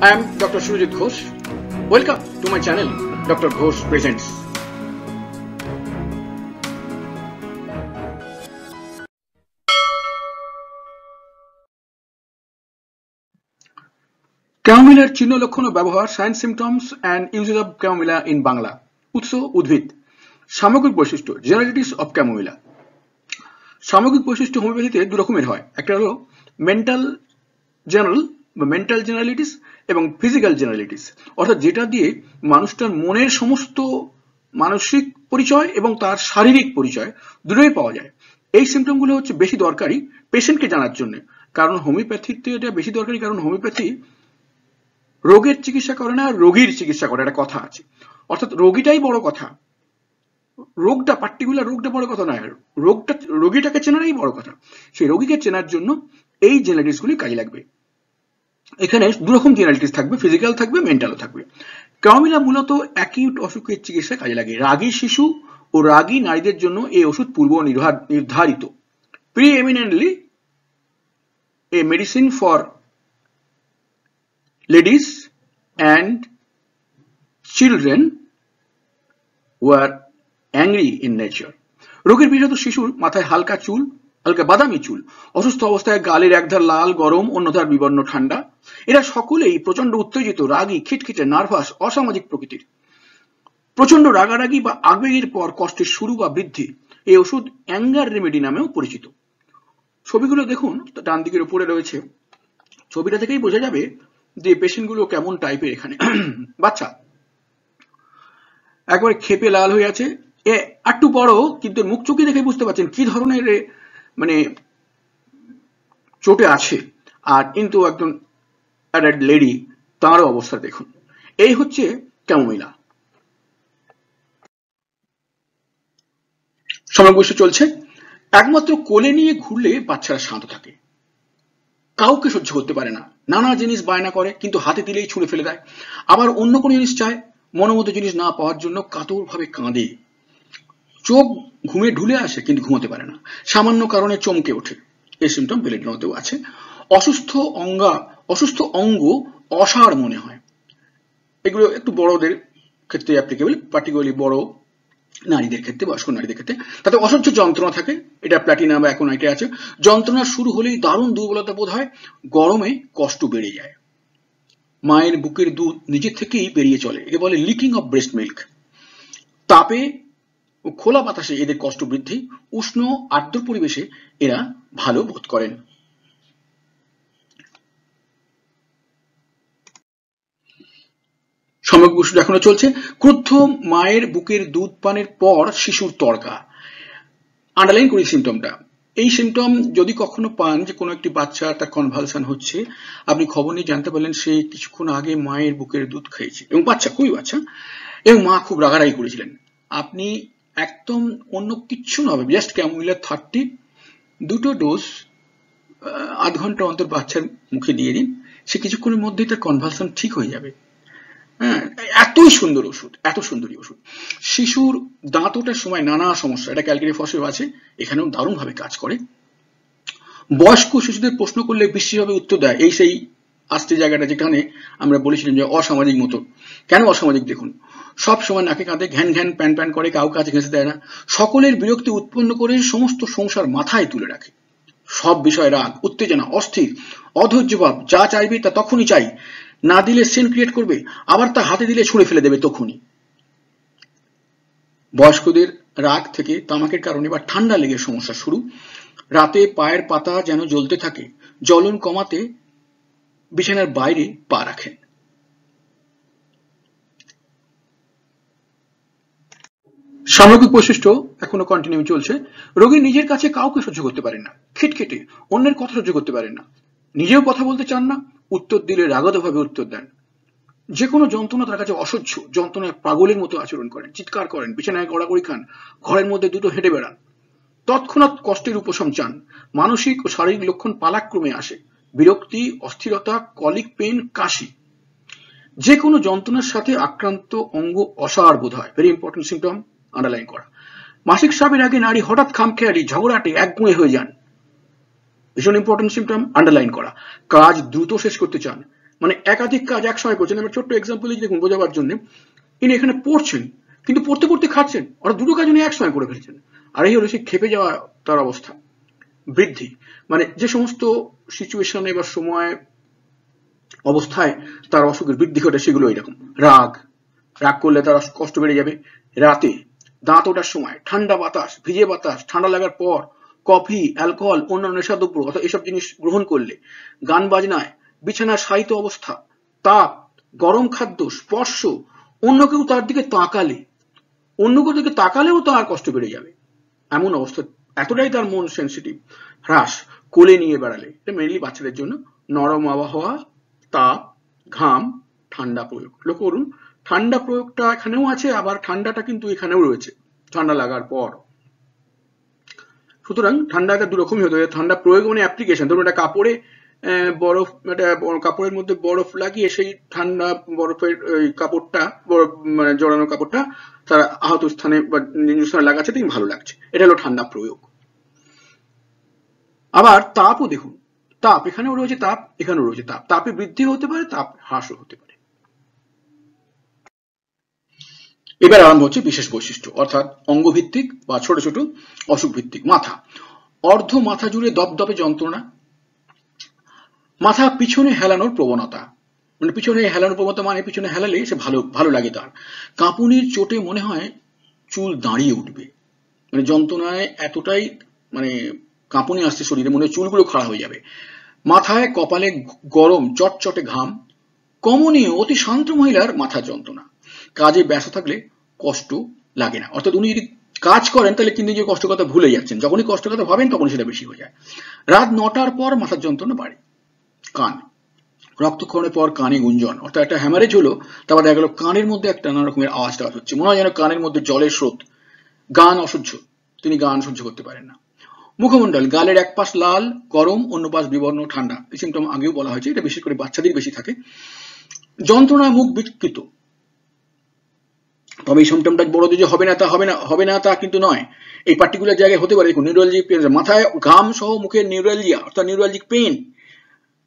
I am Dr. Surajit Ghosh. Welcome to my channel, Dr. Ghosh Presents. Chamomile চিহ্ন লক্ষণ ও ব্যবহার, signs, symptoms and uses of chamomile in Bangla. উৎস উদ্ভিদ। সামগ্রিক বৈশিষ্ট্য, জেনারেলিটিস অফ chamomile। সামগ্রিক বৈশিষ্ট্য হোমিওপ্যাথিতে দুই রকমের হয়, একটা হলো মেন্টাল জেনারেল বা মেন্টাল জেনারেলিটিস এবং ফিজিক্যাল জেনারেলিটিস, অর্থাৎ যেটা দিয়ে মানুষটার মনের সমস্ত মানসিক পরিচয় এবং তার শারীরিক পরিচয় দুটোই পাওয়া যায়। এই সিমটমগুলো হচ্ছে বেশি দরকারি পেশেন্টকে জানার জন্য, কারণ হোমিওপ্যাথিতে এটা বেশি দরকারি, কারণ হোমিওপ্যাথি রোগের চিকিৎসা করে না, রোগীর চিকিৎসা করে, একটা কথা আছে। অর্থাৎ রোগীটাই বড় কথা, রোগটা পার্টিকুলার রোগটা বড় কথা নয়, রোগীটাকে চেনাটাই বড় কথা। সেই রোগীকে চেনার জন্য এই জেনারেলিটিস গুলি কাজে লাগবে। এখানে দুরকম জেনারেলিটিস থাকবে, ফিজিক্যাল থাকবে, মেন্টালও থাকবে। chamomile মূলত অ্যাকিউট অসুখের চিকিৎসা কাজে লাগে। রাগী শিশু ও রাগী নারীদের জন্য এই ওষুধ পূর্ব নির্ধারিত। Preeminently a medicine for ladies and children who are angry in nature. রোগের বিশেষত শিশুর মাথায় হালকা চুল, হালকা বাদামি চুল, অসুস্থ অবস্থায় গালের একধার লাল গরম, অন্যধার বিবর্ণ ঠান্ডা। এরা সকলেই প্রচন্ড উত্তেজিত, রাগী, খিটখিটে, নার্ভাস, অসামাজিক প্রকৃতির। প্রচন্ড রাগারাগি বা আবেগের পর কষ্টের শুরু বা বৃদ্ধি। এই ওষুধ অ্যাঙ্গার রেমেডি নামেও পরিচিত। ছবিগুলো দেখুন, ডান দিকের উপরে রয়েছে। ছবিটা থেকেই বোঝা যাবে যে পেশেন্ট গুলো কেমন টাইপের। এখানে বাচ্চা একবারে খেপে লাল হয়ে আছে, একটু বড়, কিন্তু মুখ চোখে দেখে বুঝতে পারছেন কি ধরনের মানে চোটে আছে। আর কিন্তু একজন লেডি, তারও অবস্থা দেখুন। এই হচ্ছে chamomile। সমবয়স্ক চলছে। একমাত্র কোলে নিয়ে ঘুরলে বাচ্চারা শান্ত থাকে, কাউকে সহ্য করতে পারে না, নানা জিনিস বায়না করে কিন্তু হাতে দিলেই ছুঁড়ে ফেলে দেয়। আবার অন্য কোনো জিনিস চায়, মনোমতো জিনিস না পাওয়ার জন্য কাতরভাবে কাঁদে। চোখ ঘুমে ঢুলে আসে কিন্তু ঘুমোতে পারে না, সামান্য কারণে চমকে ওঠে। এই সিমটম বেলেডোনাতেও আছে। অসুস্থ অঙ্গ অসাড় মনে হয়। এগুলো একটু বড়দের ক্ষেত্রে অ্যাপ্লিকেবল, পার্টিকুলারলি বড় নারীদের ক্ষেত্রে, বয়স্ক নারীদের ক্ষেত্রে। তাতে অসহ্য যন্ত্রণা থাকে, এটা প্ল্যাটিনা বা অ্যাকোনাইটে আছে। যন্ত্রণা শুরু হলেই দারুণ দুর্বলতা বোধ হয়, গরমে কষ্ট বেড়ে যায়, মায়ের বুকের দুধ নিজের থেকেই বেরিয়ে চলে, একে বলে লিকিং অফ ব্রেস্ট মিল্ক। তাপে ও খোলা বাতাসে এদের কষ্ট বৃদ্ধি, উষ্ণ আর্দ্র পরিবেশে এরা ভালো বোধ করেন। সমগ্র ওষুধ এখনো চলছে। ক্রুদ্ধ মায়ের বুকের দুধ পানের পর শিশুর তড়কা। আন্ডারলাইন করি সিমটমটা। এই সিমটম যদি কখনো পান যে কোনো একটি বাচ্চা তার কনভালশন হচ্ছে, আপনি খবর নিয়ে জানতে পারলেন সে কিছুক্ষণ আগে মায়ের বুকের দুধ খেয়েছে, এবং বাচ্চা খুবই বাচ্চা, এবং মা খুব রাগারাগি করেছিলেন, আপনি একদম অন্য কিচ্ছু না হবে, জাস্ট chamomile 30 দুটো ডোজ আধ ঘন্টা অন্তর বাচ্চার মুখে দিয়ে দিন, সে কিছুক্ষণের মধ্যেই তার কনভালশন ঠিক হয়ে যাবে। হ্যাঁ, এতই সুন্দর ওষুধ, এত সুন্দরী ওষুধ। শিশুর দাঁত ওঠার সময় নানা সমস্যা, এটা ক্যালকেরিফসেও আছে, এখানেও দারুণ ভাবে কাজ করে। বয়স্ক শিশুদের প্রশ্ন করলে বিশেষভাবে উত্তর দেয়, এই সেই আস্তে জায়গাটা যেখানে আমরা বলেছিলাম যে অসামাজিক মতো। কেন অসামাজিক দেখুন, সব সময় নাকে কাঁধে ঘ্যান ঘ্যান প্যান প্যান করে, কাউ কাছে ঘেঁষে দেয় না, সকলের বিরক্তি উৎপন্ন করে সমস্ত সংসার মাথায় তুলে রাখে, সব বিষয়ে রাগ, উত্তেজনা, অস্থির, অধৈর্য ভাব, যা চাইবে তা তখনই চাই, না দিলে সিন ক্রিয়েট করবে, আবার তা হাতে দিলে ছুঁড়ে ফেলে দেবে তখনই। বয়স্কদের রাগ থেকে তামাকের কারণে বা ঠান্ডা লেগে সমস্যা শুরু, রাতে পায়ের পাতা যেন জ্বলতে থাকে, জ্বলন কমাতে বিছানার বাইরে পা রাখেন। সামগ্রিক বৈশিষ্ট্য এখনো কন্টিনিউ চলছে। রোগী নিজের কাছে কাউকে সহ্য করতে পারেন না, খিটখিটে, অন্যের কথা সহ্য করতে পারেন না, নিজেও কথা বলতে চান না, উত্তর দিলে রাগতভাবে উত্তর দেন, যে কোনো যন্ত্রণা তার কাছে অসহ্য, যন্ত্রণায় পাগলের মতো আচরণ করেন, চিৎকার করেন, বিছানায় গড়াগড়ি খান, ঘরের মধ্যে দুটো হেঁটে বেড়ান, তৎক্ষণাৎ কষ্টের উপশম চান। মানসিক ও শারীরিক লক্ষণ পালাক্রমে আসে, বিরক্তি, অস্থিরতা, কলিক পেন, কাশি। যে কোনো যন্ত্রণার সাথে আক্রান্ত অঙ্গ অসাড় বোধ হয়, ভেরি ইম্পর্টেন্ট সিমটম, আন্ডারলাইন করা। মাসিক স্রাবের আগে নারী হঠাৎ খামখেয়ালি, ঝগড়াটে, একগুঁয়ে হয়ে যান, ভীষণ ইম্পর্টেন্ট সিমটম, আন্ডারলাইন করা। কাজ দ্রুত শেষ করতে চান, মানে একাধিক কাজ একসময় করছেন। আমি ছোট্ট এক্সাম্পল দেখুন বোঝাবার জন্য, ইনি এখানে পড়ছেন কিন্তু পড়তে পড়তে খাচ্ছেন, অর্থাৎ দুটো কাজ উনি একসময় করে ফেলছেন। আর এই হলো সেই ক্ষেপে যাওয়া তার অবস্থা। বৃদ্ধি মানে যে সমস্ত সিচুয়েশনে বা সময় অবস্থায় তার অসুখের বৃদ্ধি ঘটে সেগুলো এরকম। রাগ করলে তার কষ্ট বেড়ে যাবে। রাতে দাঁত ওঠার সময় ঠান্ডা বাতাস, ভিজে বাতাস, ঠান্ডা লাগার পর কফি, অ্যালকোহল, অন্যান্য নেশাদ্রব্য অর্থাৎ এসব জিনিস গ্রহণ করলে, গান বাজনায়, বিছানার শায়িত অবস্থা, তাপ, গরম খাদ্য, স্পর্শ, অন্য কেউ তার দিকে তাকালেও তার কষ্ট বেড়ে যাবে এমন অবস্থা। এতটাই তার মন সেন্সিটিভ। হ্রাস কোলে নিয়ে বেড়ালে, এটা মেইনলি বাচ্চাদের জন্য। নরম আবহাওয়া, তাপ, ঘাম, ঠান্ডা প্রয়োগ। লক্ষ্য করুন ঠান্ডা প্রয়োগটা এখানেও আছে, আবার ঠান্ডাটা কিন্তু এখানেও রয়েছে ঠান্ডা লাগার পর। সুতরাং ঠান্ডাটা দুরকমই হতে হবে। ঠান্ডা প্রয়োগ মানে অ্যাপ্লিকেশন, ধরুন একটা কাপড়ে বরফ, একটা কাপড়ের মধ্যে বরফ লাগিয়ে সেই ঠান্ডা বরফের কাপড়টা, বরফ মানে জড়ানো কাপড়টা তার আহত স্থানে বা নিজ স্থানে লাগাচ্ছে, দেখুন ভালো লাগছে, এটা হলো ঠান্ডা প্রয়োগ। আবার তাপও দেখুন, তাপ এখানেও রয়েছে, তাপ এখানেও রয়েছে। তাপে বৃদ্ধি হতে পারে, তাপ হ্রাসও হতে পারে। এবার আরম্ভ হচ্ছে বিশেষ বৈশিষ্ট্য, অর্থাৎ অঙ্গভিত্তিক বা ছোট ছোট অসুখ ভিত্তিক। মাথা, অর্ধ মাথা জুড়ে দপদপে যন্ত্রণা। মাথা পিছনে হেলানোর প্রবণতা, মানে পিছনে হেলানোর প্রবণতা মানে পিছনে হেলালে সে ভালো লাগে তার। কাঁপুনির চোটে মনে হয় চুল দাঁড়িয়ে উঠবে, মানে যন্ত্রণায় এতটাই মানে কাঁপুনি আসছে শরীরে, মনে হয় চুলগুলো খাড়া হয়ে যাবে। মাথায় কপালে গরম চটচটে ঘাম। কমনীয় অতি শান্ত মহিলার মাথা যন্ত্রণা। কাজে ব্যস্ত থাকলে কষ্ট লাগে না, অর্থাৎ উনি যদি কাজ করেন তাহলে কিন্তু নিজের কষ্ট কথা ভুলে যাচ্ছেন, যখনই কষ্ট কথা ভাবেন তখন সেটা বেশি হয়ে যায়। রাত 9টার পর মাথার যন্ত্রণা বাড়ে। কান, রক্তক্ষরণের পর কানে গুঞ্জন, অর্থাৎ একটা হ্যামারেজ হলো, তারপর দেখা গেল কানের মধ্যে একটা নানা রকমের আওয়াজ হচ্ছে, মনে হয় যেন কানের মধ্যে জলের স্রোত। গান অসহ্য, তিনি গান সহ্য করতে পারেন না। মুখমণ্ডল, গালের এক পাশ লাল গরম, অন্য পাশ বিবর্ণ ঠান্ডা। এই সিমটম আগেও বলা হয়েছে, এটা বিশেষ করে বাচ্চাদের বেশি থাকে। যন্ত্রণায় মুখ বিকৃত, তবে এই সিমটমটা বড়দের যে হবে না তা কিন্তু নয়, এই পার্টিকুলার জায়গায় হতে পারে। দেখুন নিউরালজিক পেন, মাথায় ঘাম সহ মুখের নিউরালজিয়া অর্থাৎ নিউরালজিক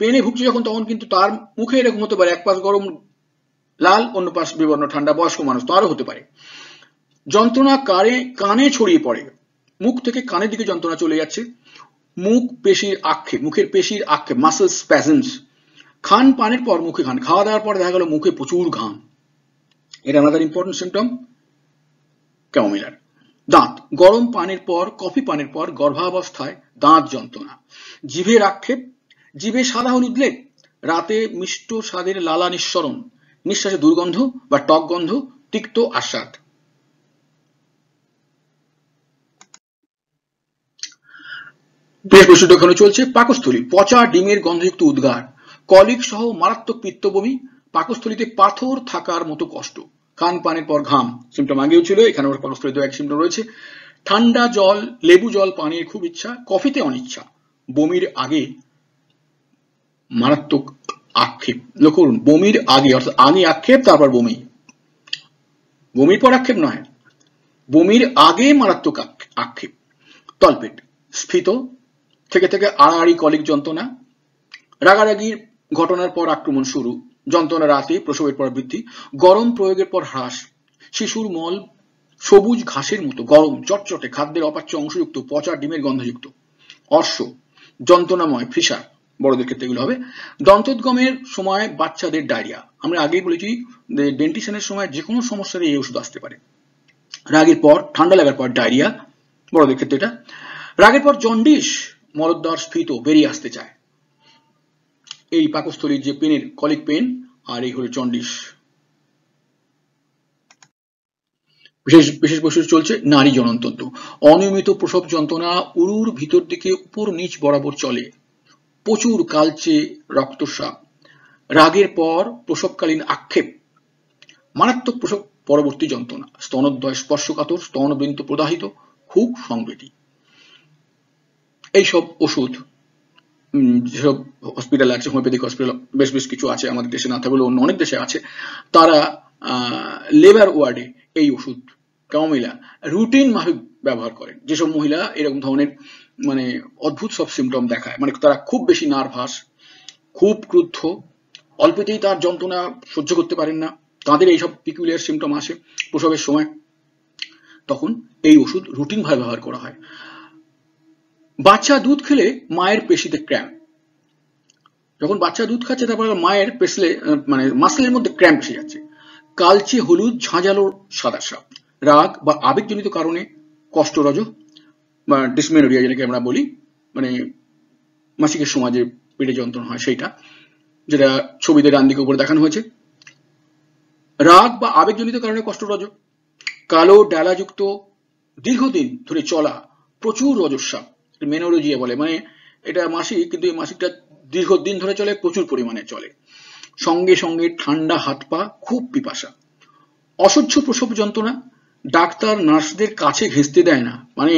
পেনে ভুগছে যখন, তখন কিন্তু তার মুখে এরকম হতে পারে, এক পাশ গরম লাল, অন্য পাশ বিবর্ণ ঠান্ডা। বয়স্ক মানুষ তারও হতে পারে। যন্ত্রণা কানে ছড়িয়ে পড়ে, মুখ থেকে কানের দিকে যন্ত্রণা চলে যাচ্ছে। মুখের পেশির আক্ষেপ, মাসেল স্প্যাজমস। খান পানের পর মুখে ঘাম, খাওয়া দাওয়ার পর দেখা গেল মুখে প্রচুর ঘাম, এটা আলাদা ইম্পর্টেন্ট সিমটম ক্যামোমিলার। দাঁত, গরম পানের পর, কফি পানের পর গর্ভাবস্থায় দাঁত যন্ত্রণা। জিভের আক্ষেপ, জিভে সাদা হলুদ লেপ, রাতে মিষ্ট স্বাদের লালা নিঃসরণ, নিঃশ্বাসে দুর্গন্ধ বা টক গন্ধ, তিক্ত আস্বাদ। বেশ বৈশিষ্ট্য এখানে চলছে। পাকস্থলী, পচা ডিমের গন্ধযুক্ত উদ্গার, কলিক সহ মারাত্মক পিত্তবমি, পাকস্থলীতে পাথর থাকার মতো কষ্ট। খান পানের পর ঘাম, সিমটম আগেও ছিল, এখানে পাকস্থলীতে এক সিমটম রয়েছে। ঠান্ডা জল, লেবু জল পানির খুব ইচ্ছা, কফিতে অনিচ্ছা। বমির আগে মারাত্মক আক্ষেপ। লক্ষ্য করুন বমির আগে, অর্থাৎ আগে আক্ষেপ তারপর বমি, বমির পর আক্ষেপ নয়, বমির আগে মারাত্মক আক্ষেপ। তলপেট, স্ফীত থেকে আড়াআড়ি কলিক যন্ত্রণা। রাগারাগির ঘটনার পর আক্রমণ শুরু, যন্ত্রণা রাতে, প্রসবের পর বৃদ্ধি। গরম প্রয়োগের পর হ্রাস। শিশুর মল সবুজ ঘাসের মতো গরম চটচটে, খাদ্যের অপাচ্য অংশযুক্ত, পচা ডিমের গন্ধযুক্ত। অর্শ, যন্ত্রণাময় ফিসার, বড়দের ক্ষেত্রে এগুলো হবে। দন্তোদ্গমের সময় বাচ্চাদের ডায়রিয়া, আমরা আগেই বলেছি ডেন্টিশনের সময় যে কোনো সমস্যার এই ওষুধ আসতে পারে। রাগের পর, ঠান্ডা লাগার পর ডায়রিয়া, বড়দের ক্ষেত্রে এটা। রাগের পর জন্ডিস, মলদ্বার স্ফীত, বেরিয়ে আসতে চায়। এই পাকস্থলীর যে পেনের কলিক পেন, আর এই হলো জন্ডিস। বিশেষ বৈশিষ্ট্য চলছে নারী জননতন্ত্র, অনিয়মিত প্রসব যন্ত্রণা, উরুর ভিতর দিকে উপর নিচ বরাবর চলে, প্রচুর কালচে রক্তস্রাব। রাগের পর প্রসবকালীন আক্ষেপ, মারাত্মক প্রসব পরবর্তী যন্ত্রণা, স্তনোদ্বয় স্পর্শকাতর, স্তনবৃন্ত প্রদাহিত, খুব সংবেদী। এইসব ওষুধ যেসব হসপিটাল আছে, হোমিওপ্যাথিক হসপিটাল বেশ কিছু আছে, আমাদের দেশে না থাকলেও অন্য অনেক দেশে আছে, তারা লেবার ওয়ার্ডে এই ওষুধ ক্যামোমিলা রুটিন মাফিক ব্যবহার করেন। যেসব মহিলা এরকম ধরনের অদ্ভুত সব সিমটম দেখায়, তারা খুব বেশি নার্ভাস, খুব ক্রুদ্ধ, অল্পতেই তার যন্ত্রণা সহ্য করতে পারেন না, তাদের এইসব পিকুলিয়ার সিমটম আসে প্রসবের সময়, তখন এই ওষুধ রুটিন ভাবে ব্যবহার করা হয়। বাচ্চা দুধ খেলে মায়ের পেশিতে ক্র্যাম্প, যখন বাচ্চা দুধ খাচ্ছে তারপরে মায়ের পেশলে মানে মাসলের মধ্যে ক্র্যাম্প এসে যাচ্ছে। কালচে হলুদ ঝাঁঝালো সাদা সাপ, রাগ বা আবেগজনিত কারণে কষ্টরজ বা ডিসমেনোরিয়া যেটাকে আমরা বলি, মানে মাসিকের সময় যে পেটে যন্ত্রণা হয় সেইটা, যেটা ছবিতে ডান দিকে উপরে দেখানো হয়েছে। রাগ বা আবেগজনিত কারণে কষ্টরজ, কালো ডালাযুক্ত দীর্ঘদিন ধরে চলা প্রচুর রজস্রাব, মেনোরজিয়া বলে, মানে এটা মাসিক কিন্তু এই মাসিকটা দীর্ঘদিন ধরে চলে, প্রচুর পরিমাণে চলে। সঙ্গে সঙ্গে ঠান্ডা হাত পা, খুব পিপাসা, অসহ্য প্রসব যন্ত্রণা, ডাক্তার নার্সদের কাছে ঘেঁষতে দেয় না, মানে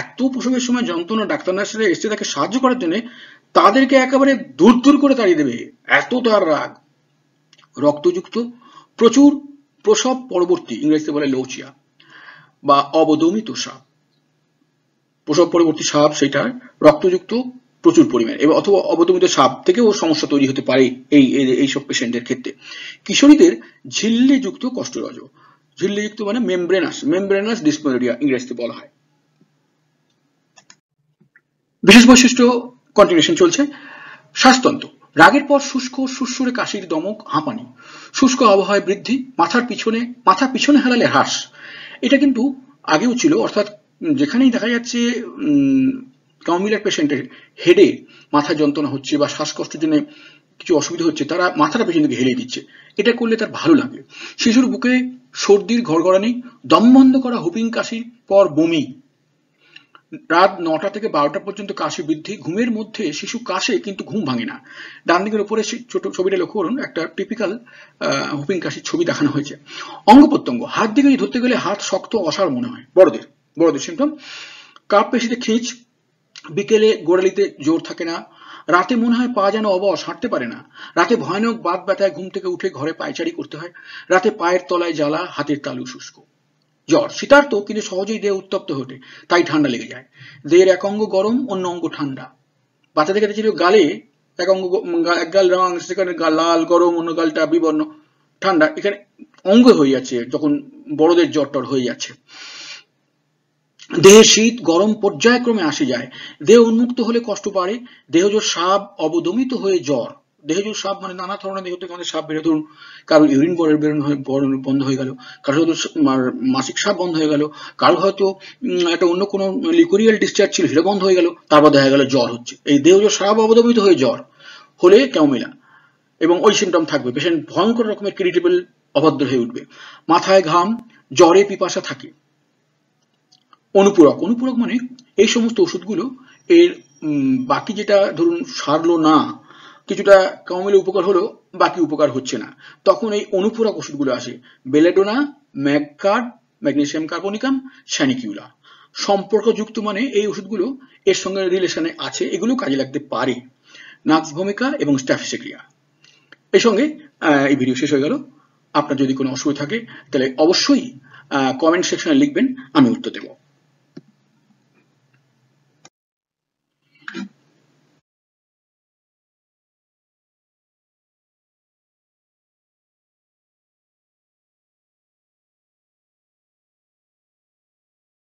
এত প্রসবের সময় যন্ত্রণা, ডাক্তার নার্সরা এসে তাকে সাহায্য করার জন্য তাদেরকে একেবারে দূর দূর করে তাড়িয়ে দেবে, এত তার রাগ। রক্তযুক্ত প্রচুর প্রসব পরবর্তী, ইংরেজিতে বলে লৌচিয়া বা অবদমিত সাপ, প্রসব পরবর্তী সাপ সেটা রক্তযুক্ত প্রচুর পরিমাণে, এবং অথবা অবদমিত সাপ থেকেও সমস্যা তৈরি হতে পারে এইসব পেশেন্টের ক্ষেত্রে। কিশোরীদের ঝিল্লিযুক্ত কষ্টরজ, ঝিল্লিযুক্ত মানে মেমব্রেনাস ডিসমেনোরিয়া ইংরেজিতে বলা হয়। বিশেষ বৈশিষ্ট্য কন্টিনিউশন চলছে। শ্বাসতন্ত্র, রাগের পর শুষ্ক সুরসুরে কাশির দমক, হাঁপানি, শুষ্ক আবহাওয়ায় বৃদ্ধি, মাথা পিছনে হেলালে হ্রাস। এটা কিন্তু আগেও ছিল, অর্থাৎ যেখানেই দেখা যাচ্ছে কাউমিলার পেশেন্টের হেডে মাথা যন্ত্রণা হচ্ছে বা শ্বাসকষ্টের জন্য কিছু অসুবিধা হচ্ছে, তারা মাথাটা পেছন দিকে হেলিয়ে দিচ্ছে, এটা করলে তার ভালো লাগে। শিশুর বুকে সর্দির ঘড়ঘড়ানি, দম বন্ধ করা, হুপিং কাশির পর বমি, রাত 9টা থেকে 12টা পর্যন্ত কাশি বৃদ্ধি, ঘুমের মধ্যে শিশু কাশে কিন্তু ঘুম ভাঙে না। ডান দিকের উপরে ছোট ছবিটা লক্ষ্য করুন, একটা টিপিক্যাল হুপিং কাশির ছবি দেখানো হয়েছে। অঙ্গ প্রত্যঙ্গ, হাত দিকে ধরতে গেলে হাত শক্ত অসাড় মনে হয়, বড়দের সিমটম। কাপ পেশিতে খিঁচ, বিকেলে গোড়ালিতে জোর থাকে না, রাতে মনে হয় পা যেন অবশ, হাঁটতে পারে না, রাতে ভয়ানক বাত ব্যথায় ঘুম থেকে উঠে ঘরে পায়চারি করতে হয়, রাতে পায়ের তলায় জ্বালা, হাতের তালু শুষ্ক। জ্বর শীতার্ত কিন্তু সহজেই দেহ উত্তপ্ত হতে, তাই ঠান্ডা লেগে যায়। দেহের এক অঙ্গ গরম, অন্য অঙ্গ ঠান্ডা। বাচ্চা দেখে ছিল গালে এক অঙ্গ, এক গাল রং, সেখানে লাল গরম, অন্য গালটা বিবর্ণ ঠান্ডা, এখানে অঙ্গ হয়ে যাচ্ছে যখন বড়দের জ্বর টর হয়ে যাচ্ছে। দেহে শীত গরম পর্যায়ক্রমে আসে যায়, দেহ উন্মুক্ত হলে কষ্ট বাড়ে, দেহজোর সাপ অবদমিত হয়ে জ্বর। দেহজোর সাপ মানে নানা ধরনের দেহ থেকে আমাদের সাপ বেরো, ধরুন কারো ইউরিন বেরোনো বন্ধ হয়ে গেল, কারো হয়তো মাসিক সাপ বন্ধ হয়ে গেল, কারো হয়তো একটা অন্য কোনো লিকুরিয়াল ডিসচার্জ ছিল সেটা বন্ধ হয়ে গেল, তারপর দেখা গেল জ্বর হচ্ছে। এই দেহজোর সাপ অবদমিত হয়ে জ্বর হলে ক্যাউমিলা, এবং ওই সিমটম থাকবে, পেশেন্ট ভয়ঙ্কর রকমের ইরিটেবল, অভদ্র হয়ে উঠবে, মাথায় ঘাম, জ্বরে পিপাসা থাকে। অনুপূরক মানে এই সমস্ত ওষুধগুলো এর বাকি যেটা ধরুন সারলো না, কিছুটা কাউমিলে উপকার হলো, বাকি উপকার হচ্ছে না, তখন এই অনুপূরক ওষুধগুলো আসে, বেলেডোনা, ম্যাগকার্ড, ম্যাগনেসিয়াম কার্বনিকাম, স্যানিকিউলা। সম্পর্কযুক্ত মানে এই ওষুধগুলো এর সঙ্গে রিলেশনে আছে, এগুলো কাজে লাগতে পারে, নাক্স ভূমিকা এবং স্ট্যাফিসেক্রিয়া। এর সঙ্গে এই ভিডিও শেষ হয়ে গেল। আপনার যদি কোনো অসুবিধা থাকে তাহলে অবশ্যই কমেন্ট সেকশনে লিখবেন, আমি উত্তর দেব।